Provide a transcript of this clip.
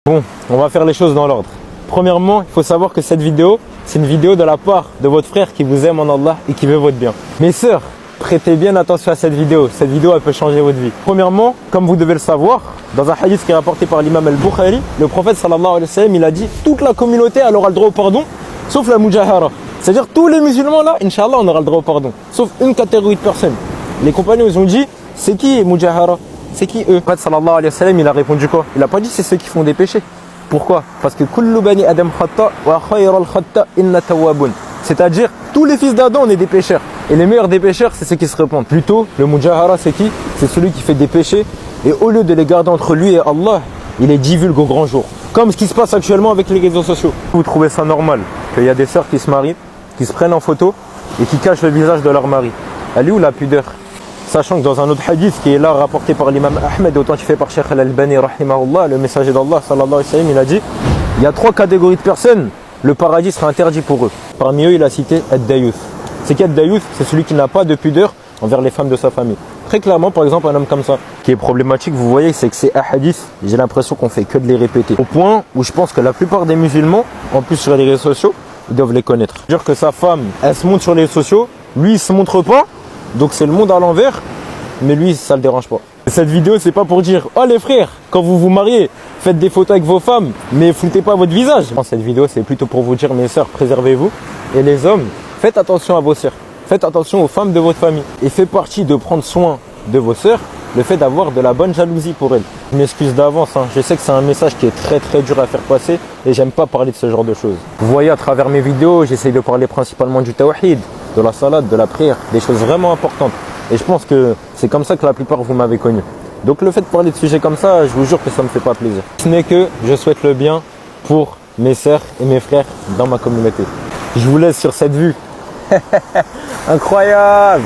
Bon, on va faire les choses dans l'ordre. Premièrement, il faut savoir que cette vidéo, c'est une vidéo de la part de votre frère qui vous aime en Allah et qui veut votre bien. Mes sœurs, prêtez bien attention à cette vidéo. Cette vidéo, elle peut changer votre vie. Premièrement, comme vous devez le savoir, dans un hadith qui est rapporté par l'imam al-Bukhari, le prophète sallallahu alayhi wa sallam, il a dit « Toute la communauté, elle aura le droit au pardon, sauf la mujahara ». C'est-à-dire tous les musulmans là, Inch'Allah, on aura le droit au pardon. Sauf une catégorie de personnes. Les compagnons, ils ont dit « C'est qui mujahara ?» C'est qui eux? Le prophète sallallahu alayhi wa sallam, il a répondu quoi? Il n'a pas dit c'est ceux qui font des péchés. Pourquoi? Parce que kullu bani adam khata wa khayral khata inna tawwabun. C'est-à-dire tous les fils d'Adam on est des pécheurs. Et les meilleurs des pécheurs c'est ceux qui se repentent. Plutôt le mujahara c'est qui? C'est celui qui fait des péchés et au lieu de les garder entre lui et Allah, il les divulgue au grand jour. Comme ce qui se passe actuellement avec les réseaux sociaux. Vous trouvez ça normal qu'il y a des sœurs qui se marient, qui se prennent en photo et qui cachent le visage de leur mari? Elle est où la pudeur? Sachant que dans un autre hadith qui est là rapporté par l'imam Ahmed, authentifié par Cheikh Al-Albani rahimahullah, le messager d'Allah sallallahu alayhi wa sallam, il a dit il y a 3 catégories de personnes, le paradis sera interdit pour eux. Parmi eux, il a cité Ad-Dayuth. C'est qui Ad-Dayuth? C'est celui qui n'a pas de pudeur envers les femmes de sa famille. Très clairement, par exemple, un homme comme ça, qui est problématique, vous voyez, c'est que ces hadiths, j'ai l'impression qu'on fait que de les répéter. Au point où je pense que la plupart des musulmans, en plus sur les réseaux sociaux, ils doivent les connaître. Dire que sa femme, elle se montre sur les réseaux sociaux, lui, il se montre pas. Donc c'est le monde à l'envers, mais lui ça le dérange pas. Cette vidéo c'est pas pour dire oh les frères, quand vous vous mariez, faites des photos avec vos femmes, mais floutez pas votre visage. Cette vidéo c'est plutôt pour vous dire mes sœurs, préservez-vous. Et les hommes, faites attention à vos sœurs, faites attention aux femmes de votre famille. Et fait partie de prendre soin de vos sœurs, le fait d'avoir de la bonne jalousie pour elles. Je m'excuse d'avance, je sais que c'est un message qui est très dur à faire passer et j'aime pas parler de ce genre de choses. Vous voyez à travers mes vidéos, j'essaye de parler principalement du tawhid, de la salade, de la prière, des choses vraiment importantes. Et je pense que c'est comme ça que la plupart vous m'avez connu. Donc le fait de parler de sujets comme ça, je vous jure que ça me fait pas plaisir. Ce n'est que je souhaite le bien pour mes sœurs et mes frères dans ma communauté. Je vous laisse sur cette vue. Incroyable!